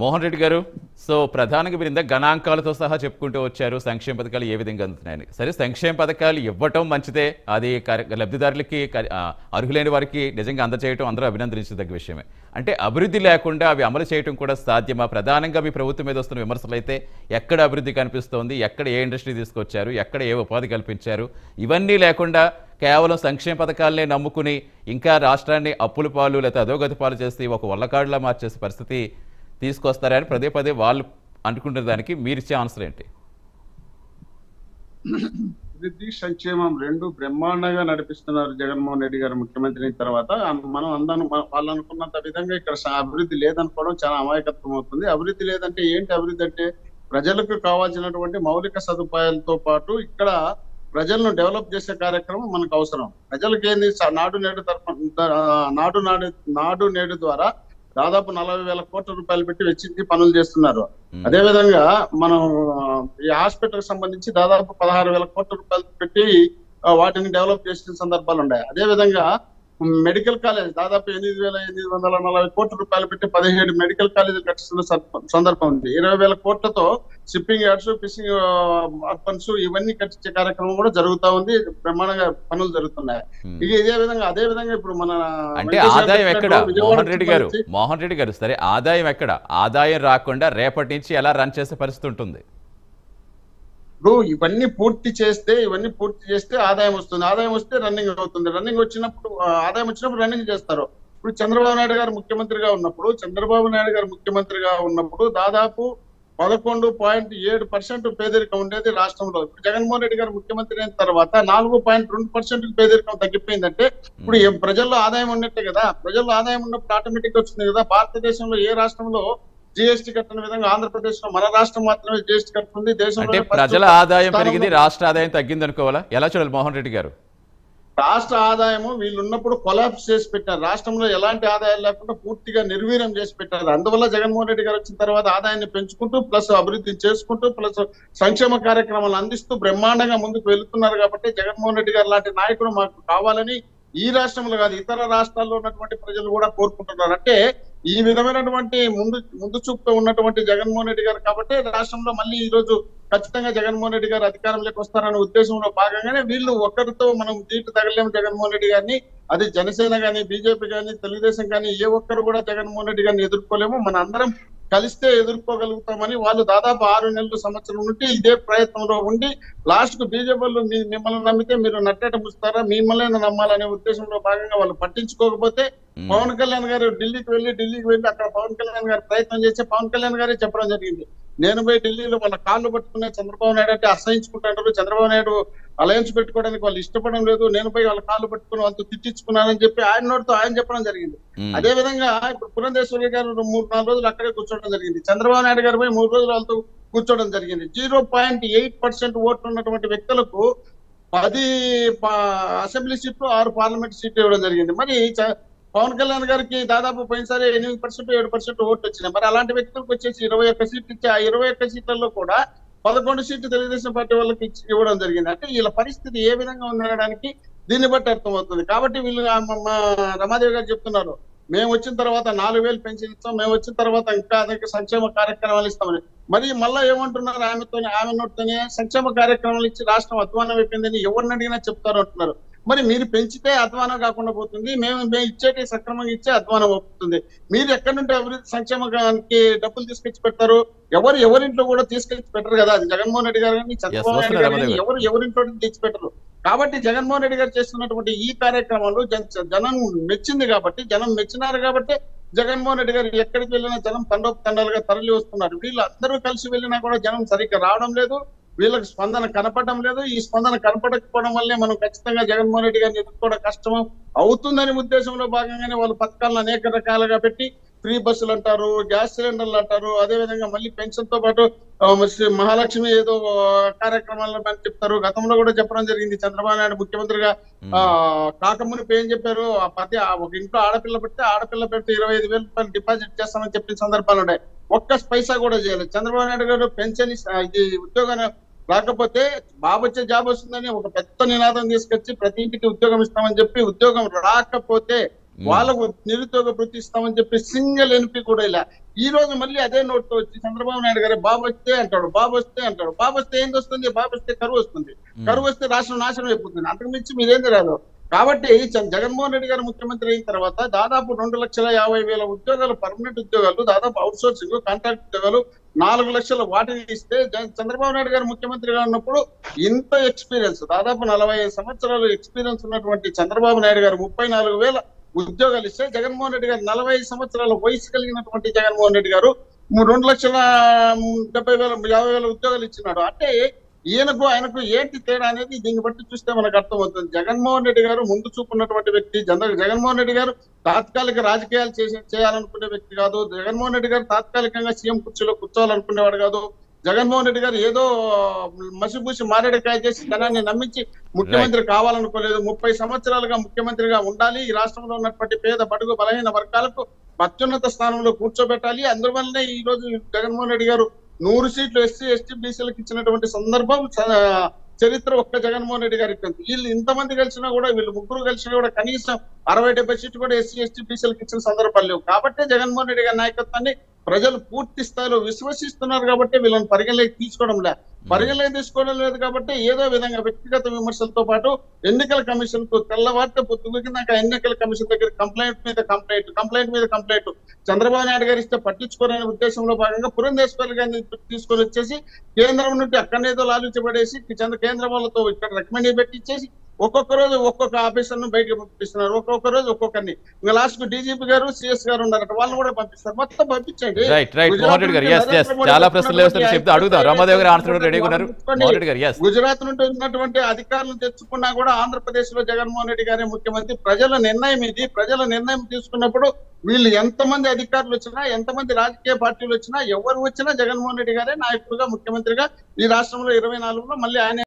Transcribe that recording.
మోహన్ రెడ్డి గారు, సో ప్రధానంగా మీరు ఇందాక గణాంకాలతో సహా చెప్పుకుంటూ వచ్చారు సంక్షేమ పథకాలు ఏ విధంగా అందుతున్నాయని. సరే, సంక్షేమ పథకాలు ఇవ్వటం మంచిదే, అది లబ్ధిదారులకి అర్హులైన వారికి నిజంగా అందజేయటం అందరూ అభినందించదగ్గ విషయమే. అంటే అభివృద్ధి లేకుండా అవి అమలు చేయడం కూడా సాధ్యమా? ప్రధానంగా మీ ప్రభుత్వం మీద వస్తున్న విమర్శలు అయితే ఎక్కడ అభివృద్ధి కనిపిస్తోంది, ఎక్కడ ఏ ఇండస్ట్రీ తీసుకొచ్చారు, ఎక్కడ ఏ ఉపాధి కల్పించారు, ఇవన్నీ లేకుండా కేవలం సంక్షేమ పథకాలనే నమ్ముకుని ఇంకా రాష్ట్రాన్ని అప్పుల పాలు లేదా అధోగతి పాలు చేసి ఒక వల్లకాడులా మార్చేసే పరిస్థితి తీసుకొస్తారని పదే పదే వాళ్ళు అనుకుంటున్న దానికి మీరిచ్చే ఆన్సర్ ఏంటి? అభివృద్ధి సంక్షేమం రెండు బ్రహ్మాండంగా నడిపిస్తున్నారు జగన్మోహన్ రెడ్డి గారు ముఖ్యమంత్రి అయిన తర్వాత. మనం అందరం వాళ్ళు అనుకున్నంత విధంగా ఇక్కడ అభివృద్ధి లేదనుకోవడం చాలా అమాయకత్వం అవుతుంది. అభివృద్ధి లేదంటే ఏంటి? అభివృద్ధి అంటే ప్రజలకు కావాల్సినటువంటి మౌలిక సదుపాయాలతో పాటు ఇక్కడ ప్రజలను డెవలప్ చేసే కార్యక్రమం మనకు అవసరం. ప్రజలకు ఏంది? నాడు నేడు ద్వారా దాదాపు 40,000 కోట్ల రూపాయలు పెట్టి వెచ్చించి పనులు చేస్తున్నారు. అదే విధంగా మనం ఈ హాస్పిటల్ సంబంధించి దాదాపు 16,000 కోట్ల రూపాయలు పెట్టి వాటిని డెవలప్ చేసిన సందర్భాలు ఉన్నాయి. అదే విధంగా మెడికల్ కాలేజ్ దాదాపు 8,840 కోట్ల రూపాయలు పెట్టి 17 మెడికల్ కాలేజీలు కట్టిస్తున్న సందర్భం ఉంది. 20,000 కోట్లతో షిప్పింగ్ యార్డ్స్, ఫిషింగ్ అర్బన్స్ ఇవన్నీ కట్టించే కార్యక్రమం కూడా జరుగుతా ఉంది. బ్రహ్మాండంగా పనులు జరుగుతున్నాయి. ఇక అదే విధంగా ఇప్పుడు మన అంటే ఆదాయం ఎక్కడ మోహన్ రెడ్డి గారు? సరే, ఆదాయం ఎక్కడ? ఆదాయం రాకుండా రేపటి నుంచి ఎలా రన్ చేసే పరిస్థితి ఉంటుంది? ఇప్పుడు ఇవన్నీ పూర్తి చేస్తే ఆదాయం వస్తుంది. ఆదాయం వస్తే రన్నింగ్ అవుతుంది. రన్నింగ్ వచ్చినప్పుడు ఆదాయం వచ్చినప్పుడు రన్నింగ్ చేస్తారు. ఇప్పుడు చంద్రబాబు నాయుడు గారు ముఖ్యమంత్రిగా ఉన్నప్పుడు దాదాపు 11.7% పేదరికం ఉండేది రాష్ట్రంలో. ఇప్పుడు జగన్మోహన్ రెడ్డి గారు ముఖ్యమంత్రి అయిన తర్వాత 4.2% పేదరికం తగ్గిపోయిందంటే ఇప్పుడు ప్రజల్లో ఆదాయం ఉన్నట్టే కదా. ప్రజల్లో ఆదాయం ఉన్నప్పుడు ఆటోమేటిక్ వచ్చింది కదా. భారతదేశంలో ఏ రాష్ట్రంలో జిఎస్టీ కట్టిన విధంగా ఆంధ్రప్రదేశ్ లో మన రాష్ట్రం మాత్రమే జిఎస్టీ కట్టుకుంది. దేశంలో ప్రజల ఆదాయం పెరిగింది, రాష్ట్ర ఆదాయం తగ్గింది అనుకోవాలా? ఎలా చూడాలి మోహన్ రెడ్డి గారు? రాష్ట్ర ఆదాయము వీళ్ళు ఉన్నప్పుడు కొలాప్స్ చేసి పెట్టారు. రాష్ట్రంలో ఎలాంటి ఆదాయాలు లేకుండా పూర్తిగా నిర్వీర్యం చేసి పెట్టారు. అందువల్ల జగన్మోహన్ రెడ్డి గారు వచ్చిన తర్వాత ఆదాయాన్ని పెంచుకుంటూ ప్లస్ అభివృద్ధి చేసుకుంటూ ప్లస్ సంక్షేమ కార్యక్రమాలు అందిస్తూ బ్రహ్మాండంగా ముందుకు వెళుతున్నారు. కాబట్టి జగన్మోహన్ రెడ్డి గారు లాంటి నాయకుడు మాకు కావాలని ఈ రాష్ట్రంలో కాదు ఇతర రాష్ట్రాల్లో ఉన్నటువంటి ప్రజలు కూడా కోరుకుంటున్నారు. అంటే ఈ విధమైనటువంటి ముందు చూపుతో ఉన్నటువంటి జగన్మోహన్ రెడ్డి గారు కాబట్టి రాష్ట్రంలో మళ్ళీ ఈ రోజు ఖచ్చితంగా జగన్మోహన్ రెడ్డి గారు అధికారంలోకి వస్తారనే ఉద్దేశంలో భాగంగానే వీళ్ళు ఒక్కరితో మనం జీటు తగలేము జగన్మోహన్ రెడ్డి గారిని. అది జనసేన గాని, బీజేపీ గాని, తెలుగుదేశం గాని ఏ ఒక్కరు కూడా జగన్మోహన్ రెడ్డి గారిని ఎదుర్కోలేము. మన అందరం కలిస్తే ఎదుర్కోగలుగుతామని వాళ్ళు దాదాపు 6 నెలల సంవత్సరం నుండి ఇదే ప్రయత్నంలో ఉండి లాస్ట్ కు బీజేపీ వాళ్ళు మిమ్మల్ని నమ్మితే మీరు నట్టేట ముస్తారా, మిమ్మల్ని నమ్మాలనే ఉద్దేశంలో భాగంగా వాళ్ళు పట్టించుకోకపోతే పవన్ కళ్యాణ్ గారు ఢిల్లీకి వెళ్ళి అక్కడ పవన్ కళ్యాణ్ గారు ప్రయత్నం చేసి పవన్ కళ్యాణ్ గారే చెప్పడం జరిగింది. నేను పోయి ఢిల్లీలో వాళ్ళ కాళ్ళు పట్టుకునే చంద్రబాబు నాయుడు అంటే అసహించుకుంటారు. చంద్రబాబు నాయుడు అలయన్స్ పెట్టుకోవడానికి వాళ్ళు ఇష్టపడడం లేదు. నేను పోయి వాళ్ళ కాళ్ళు పట్టుకుని వాళ్ళతో తిట్టించుకున్నానని చెప్పి ఆయన నోటితో ఆయన చెప్పడం జరిగింది. అదే విధంగా ఇప్పుడు పురంధేశ్వరి గారు 3-4 రోజులు అక్కడే కూర్చోవడం జరిగింది. చంద్రబాబు నాయుడు గారు పోయి 3 రోజులు వాళ్ళతో కూర్చోవడం జరిగింది. 0.8% ఓట్లు ఉన్నటువంటి వ్యక్తులకు 10 అసెంబ్లీ సీట్లు, 6 పార్లమెంట్ సీట్లు ఇవ్వడం జరిగింది. మరి పవన్ కళ్యాణ్ గారికి దాదాపు పోయినసారి 8%, 7% ఓట్లు వచ్చినాయి. మరి అలాంటి వ్యక్తులకు వచ్చేసి 21 సీట్లు ఇచ్చి ఆ 21 సీట్లలో కూడా 11 సీట్లు తెలుగుదేశం పార్టీ వాళ్ళకి ఇవ్వడం జరిగింది. అంటే వీళ్ళ పరిస్థితి ఏ విధంగా ఉండడానికి దీన్ని బట్టి అర్థమవుతుంది. కాబట్టి వీళ్ళు రమాదేవి గారు చెప్తున్నారు మేము వచ్చిన తర్వాత 4,000 పెన్షన్ ఇస్తాం, మేము వచ్చిన తర్వాత ఇంకా అధిక సంక్షేమ కార్యక్రమాలు ఇస్తామని. మరి మళ్ళా ఏమంటున్నారు? ఆమె నోటితోనే సంక్షేమ కార్యక్రమాలు ఇచ్చి రాష్ట్రం అధ్వానం అయిపోయిందని ఎవరిని అడిగినా చెప్తారు అంటున్నారు. మరి మీరు పెంచితే అధ్వానం కాకుండా పోతుంది, మేము ఇచ్చేటి సక్రమంగా ఇచ్చే అధ్వానం అవుతుంది. మీరు ఎక్కడి నుండి అభివృద్ధి సంక్షేమానికి డబ్బులు తీసుకొచ్చి పెడతారు? ఎవరింట్లో కూడా తీసుకొచ్చి పెట్టరు కదా. అది జగన్మోహన్ రెడ్డి గారు కానీ చంద్రబాబు నాయుడు గారు కానీ ఎవరింట్లో తెచ్చిపెట్టరు. కాబట్టి జగన్మోహన్ రెడ్డి గారు చేస్తున్నటువంటి ఈ కార్యక్రమాలు జనం మెచ్చింది కాబట్టి, జనం మెచ్చినారు కాబట్టి జగన్మోహన్ రెడ్డి గారు ఎక్కడికి వెళ్ళినా జనం తండోపతండాలుగా తరలి వస్తున్నారు. వీళ్ళందరూ కలిసి వెళ్ళినా కూడా జనం సరిగ్గా రావడం లేదు, వీళ్ళకి స్పందన కనపడడం లేదు. ఈ స్పందన కనపడకపోవడం వల్లే మనం ఖచ్చితంగా జగన్మోహన్ రెడ్డి గారిని ఎదుర్కోవడం కష్టం అవుతుందని ఉద్దేశంలో భాగంగానే వాళ్ళు పథకాలను అనేక రకాలుగా పెట్టి ఫ్రీ బస్సులు అంటారు, గ్యాస్ సిలిండర్లు అంటారు, అదే విధంగా మళ్ళీ పెన్షన్ తో పాటు మహాలక్ష్మి ఏదో కార్యక్రమాల్లో చెప్తారు. గతంలో కూడా చెప్పడం జరిగింది. చంద్రబాబు నాయుడు ముఖ్యమంత్రిగా కాకమునిపు ఏం చెప్పారు? ఒక ఇంట్లో ఆడపిల్ల పెడితే 25,000 రూపాయలు డిపాజిట్ చేస్తామని చెప్పిన సందర్భాలు ఉన్నాయి. ఒక్క పైసా కూడా చేయలేదు. చంద్రబాబు నాయుడు గారు పెన్షన్ ఇది ఉద్యోగాన్ని రాకపోతే బాబు వచ్చే జాబ్ వస్తుందని ఒక పెద్ద నినాదం తీసుకొచ్చి ప్రతి ఇంటికి ఉద్యోగం ఇస్తామని చెప్పి ఉద్యోగం రాకపోతే వాళ్ళకు నిరుద్యోగ వృత్తి ఇస్తామని చెప్పి సింగిల్ ఎన్పీ కూడా ఇలా ఈ రోజు మళ్ళీ అదే నోట్ తో వచ్చి చంద్రబాబు నాయుడు గారు బాబు వస్తే అంటాడు, బాబు వస్తే అంటాడు. బాబు వస్తే ఏంది వస్తుంది? బాబు వస్తే కరువు వస్తుంది. కరువు వస్తే రాష్ట్రం నాశనం అయిపోతుంది. అంతకు మించి మీరేంది రాదు. కాబట్టి జగన్మోహన్ రెడ్డి గారు ముఖ్యమంత్రి అయిన తర్వాత దాదాపు 2,50,000 ఉద్యోగాలు, పర్మనెంట్ ఉద్యోగాలు, దాదాపు అవుట్ సోర్సింగ్, కాంట్రాక్ట్ ఉద్యోగాలు 4 లక్షల వాటిని ఇస్తే చంద్రబాబు నాయుడు గారు ముఖ్యమంత్రిగా ఉన్నప్పుడు ఇంత ఎక్స్పీరియన్స్, దాదాపు 45 సంవత్సరాలు ఎక్స్పీరియన్స్ ఉన్నటువంటి చంద్రబాబు నాయుడు గారు 34,000 ఉద్యోగాలు ఇస్తే, జగన్మోహన్ రెడ్డి గారు 45 సంవత్సరాల వయసు కలిగినటువంటి జగన్మోహన్ రెడ్డి గారు 2,70,000 ఉద్యోగాలు ఇచ్చినాడు. అంటే ఈయనకు ఆయనకు ఏంటి తేడా అనేది దీన్ని బట్టి చూస్తే మనకు అర్థమవుతుంది. జగన్మోహన్ రెడ్డి గారు ముందు చూపున్నటువంటి వ్యక్తి. జగన్మోహన్ రెడ్డి గారు తాత్కాలిక రాజకీయాలు చేయాలనుకునే వ్యక్తి కాదు. జగన్మోహన్ రెడ్డి గారు తాత్కాలికంగా సీఎం కుర్చీలో కూర్చోవాలనుకునేవాడు కాదు. జగన్మోహన్ రెడ్డి గారు ఏదో మసిపూసి మారేడుకాయ చేసి జనాన్ని నమ్మించి ముఖ్యమంత్రి కావాలనుకోలేదు. 30 సంవత్సరాలుగా ముఖ్యమంత్రిగా ఉండాలి, ఈ రాష్ట్రంలో ఉన్నటువంటి పేద బడుగు బలహీన వర్గాలకు అత్యున్నత స్థానంలో కూర్చోబెట్టాలి. అందువల్లనే ఈ రోజు జగన్మోహన్ రెడ్డి గారు 100 సీట్లు ఎస్సీ ఎస్టీ బీసీలకు ఇచ్చినటువంటి సందర్భం చరిత్ర ఒక్క జగన్మోహన్ రెడ్డి గారికి. వీళ్ళు ఇంతమంది కలిసినా కూడా, వీళ్ళు ముగ్గురు కలిసినా కూడా కనీసం 60-70 సీట్లు కూడా ఎస్సీ ఎస్టీ బీసీలకు ఇచ్చిన సందర్భాలు లేవు. కాబట్టి జగన్మోహన్ రెడ్డి గారి నాయకత్వాన్ని ప్రజలు పూర్తి స్థాయిలో విశ్వసిస్తున్నారు. కాబట్టి వీళ్ళని పరిగణలోకి తీసుకోవడం లేదు కాబట్టి ఏదో విధంగా వ్యక్తిగత విమర్శలతో పాటు ఎన్నికల కమిషన్ కు తెల్లవారితే పొద్దుకినాక ఎన్నికల కమిషన్ దగ్గర కంప్లైంట్ మీద కంప్లైంట్ చంద్రబాబు నాయుడు గారు ఇస్తే పట్టించుకోరనే ఉద్దేశంలో భాగంగా పురంధేశ్వర్ గారిని తీసుకొని వచ్చేసి కేంద్రం నుండి అక్కడనేదో లాలించబడేసి కేంద్రం వాళ్ళతో ఇక్కడ రికమెండ్ పెట్టించేసి ఒక్కొక్క రోజు ఒక్కొక్క ఆఫీసర్ ను బయటకు పంపిస్తున్నారు. ఒక్కొక్క రోజు ఒక్కొక్కరిని. ఇంకా లాస్ట్ కు డీజీపీ గారు, సిఎస్ గారు ఉన్నారట, వాళ్ళని కూడా పంపిస్తారు. మొత్తం పంపించండి. గుజరాత్ నుండి ఉన్నటువంటి అధికారులను తెచ్చుకున్నా కూడా ఆంధ్రప్రదేశ్ లో జగన్మోహన్ రెడ్డి గారే ముఖ్యమంత్రి. ప్రజల నిర్ణయం ఇది. ప్రజల నిర్ణయం తీసుకున్నప్పుడు వీళ్ళు ఎంతమంది అధికారులు వచ్చినా, ఎంతమంది రాజకీయ పార్టీలు వచ్చినా, ఎవరు వచ్చినా జగన్మోహన్ రెడ్డి గారే నాయకుడుగా, ముఖ్యమంత్రిగా ఈ రాష్ట్రంలో 24లో మళ్ళీ ఆయన